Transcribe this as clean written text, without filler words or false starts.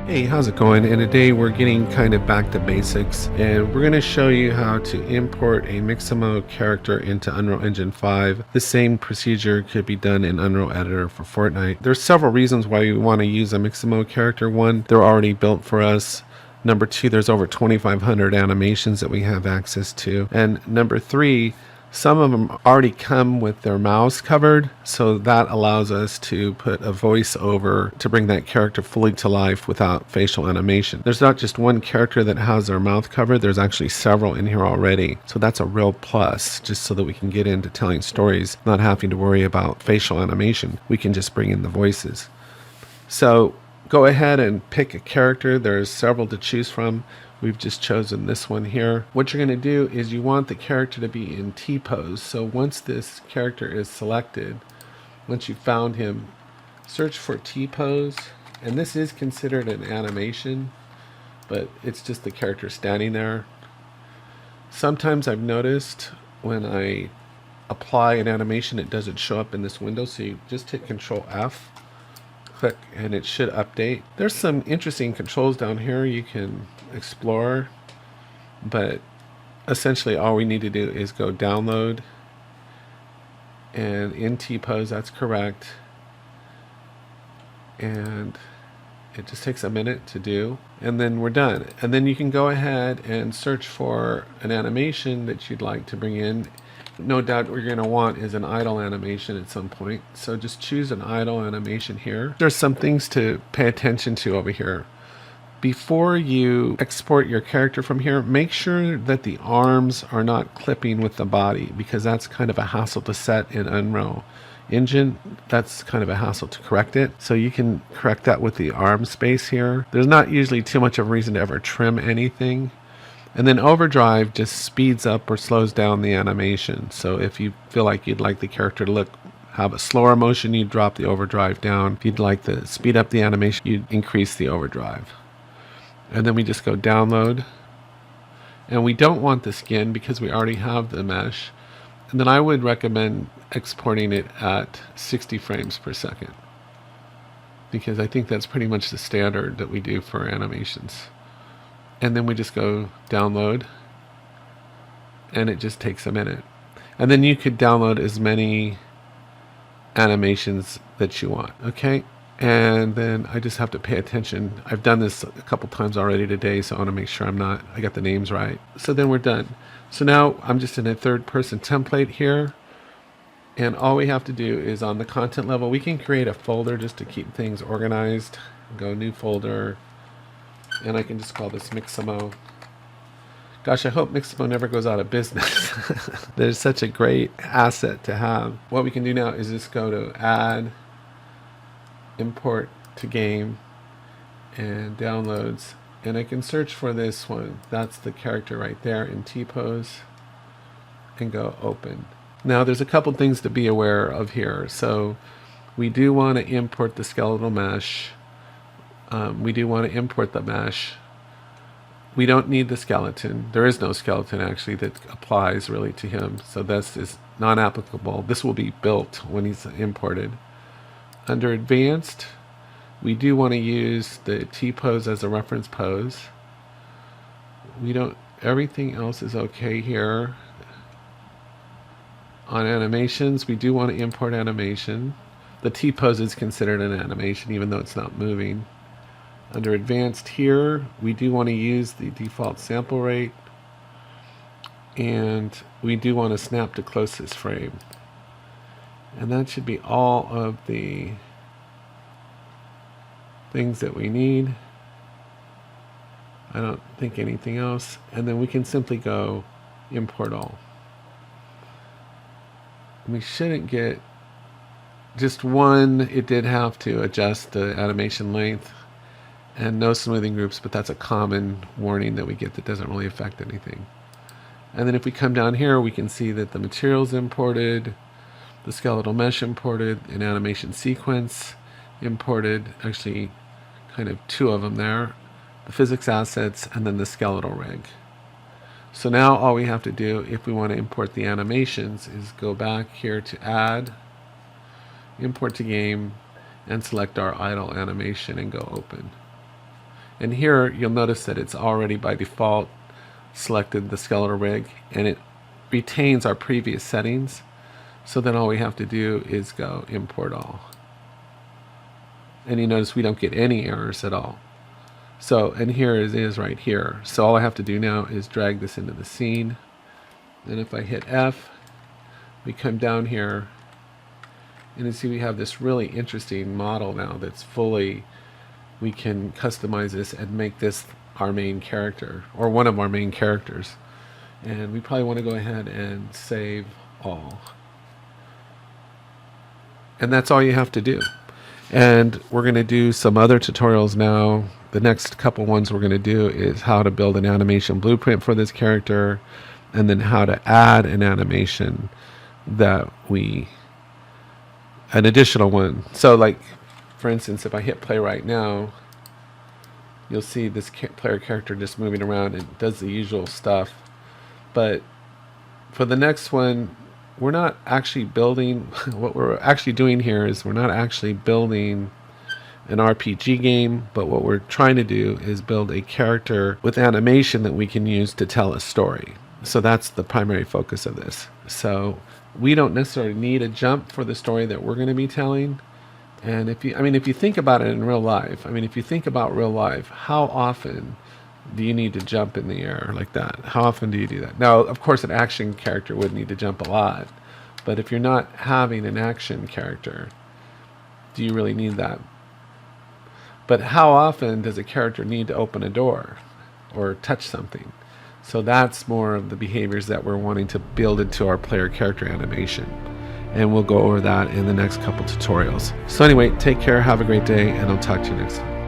Hey, how's it going? And today we're getting kind of back to basics, and we're going to show you how to import a Mixamo character into Unreal Engine 5. The same procedure could be done in Unreal Editor for Fortnite. There's several reasons why we want to use a Mixamo character. One, they're already built for us. Number two, there's over 2,500 animations that we have access to. And number three, some of them already come with their mouths covered, so that allows us to put a voice over to bring that character fully to life without facial animation. There's not just one character that has their mouth covered, there's actually several in here already. So that's a real plus, just so that we can get into telling stories, not having to worry about facial animation. We can just bring in the voices. So go ahead and pick a character. There's several to choose from. We've just chosen this one here. What you're going to do is you want the character to be in T-pose. So once this character is selected, once you've found him, search for T-pose. And this is considered an animation, but it's just the character standing there. Sometimes I've noticed when I apply an animation, it doesn't show up in this window. So you just hit CTRL F, click, and it should update. There's some interesting controls down here you can explore, but essentially all we need to do is go download, and in T-pose, that's correct, and it just takes a minute to do, and then we're done. And then you can go ahead and search for an animation that you'd like to bring in. No doubt what you're going to want is an idle animation at some point, so just choose an idle animation here. There's some things to pay attention to over here. Before you export your character from here, make sure that the arms are not clipping with the body, because that's kind of a hassle to set in Unreal Engine. That's kind of a hassle to correct it. So you can correct that with the arm space here. There's not usually too much of a reason to ever trim anything. And then overdrive just speeds up or slows down the animation. So if you feel like you'd like the character to have a slower motion, you drop the overdrive down. If you'd like to speed up the animation, you increase the overdrive. And then we just go download, and we don't want the skin because we already have the mesh. And then I would recommend exporting it at 60 frames per second, because I think that's pretty much the standard that we do for animations. And then we just go download, and it just takes a minute. And then you could download as many animations that you want. Okay. And then I just have to pay attention. I've done this a couple times already today, so I want to make sure I got the names right. So then we're done. So now I'm just in a third person template here. And all we have to do is on the content level, we can create a folder just to keep things organized. Go new folder. And I can just call this Mixamo. Gosh, I hope Mixamo never goes out of business. There's such a great asset to have. What we can do now is just go to add, import to game, and downloads, and I can search for this one. That's the character right there in T-pose, and go open. Now there's a couple things to be aware of here. So we do want to import the skeletal mesh. We do want to import the mesh. We don't need the skeleton. There is no skeleton actually that applies really to him, so this is non-applicable. This will be built when he's imported. Under advanced, we do want to use the T-pose as a reference pose. Everything else is okay here. On animations, we do want to import animation. The T-pose is considered an animation even though it's not moving. Under advanced here, we do want to use the default sample rate, and we do want to snap to closest frame. And that should be all of the things that we need. I don't think anything else. And then we can simply go import all. We shouldn't get just one. It did have to adjust the animation length, and no smoothing groups, but that's a common warning that we get that doesn't really affect anything. And then if we come down here, we can see that the materials imported, the skeletal mesh imported, an animation sequence imported, actually kind of two of them there, the physics assets, and then the skeletal rig. So now all we have to do if we want to import the animations is go back here to add, import to game, and select our idle animation and go open. And here you'll notice that it's already by default selected the skeletal rig, and it retains our previous settings. So then all we have to do is go import all. And you notice we don't get any errors at all. So, and here it is right here. So all I have to do now is drag this into the scene. And if I hit F, we come down here, and you see we have this really interesting model now that's fully, we can customize this and make this our main character, or one of our main characters. And we probably want to go ahead and save all. And that's all you have to do. And we're going to do some other tutorials now. The next couple ones we're going to do is how to build an animation blueprint for this character, and then how to add an animation that an additional one. So like, for instance, if I hit play right now, you'll see this player character just moving around and does the usual stuff. But for the next one, we're not actually building, what we're actually doing here is we're not actually building an RPG game, but what we're trying to do is build a character with animation that we can use to tell a story. So that's the primary focus of this. So we don't necessarily need a jump for the story that we're going to be telling. And if you think about it in real life, if you think about real life, how often do you need to jump in the air like that? How often do you do that? Now, of course, an action character would need to jump a lot, but if you're not having an action character, do you really need that? But how often does a character need to open a door or touch something? So that's more of the behaviors that we're wanting to build into our player character animation. And we'll go over that in the next couple tutorials. So anyway, take care, have a great day, and I'll talk to you next time.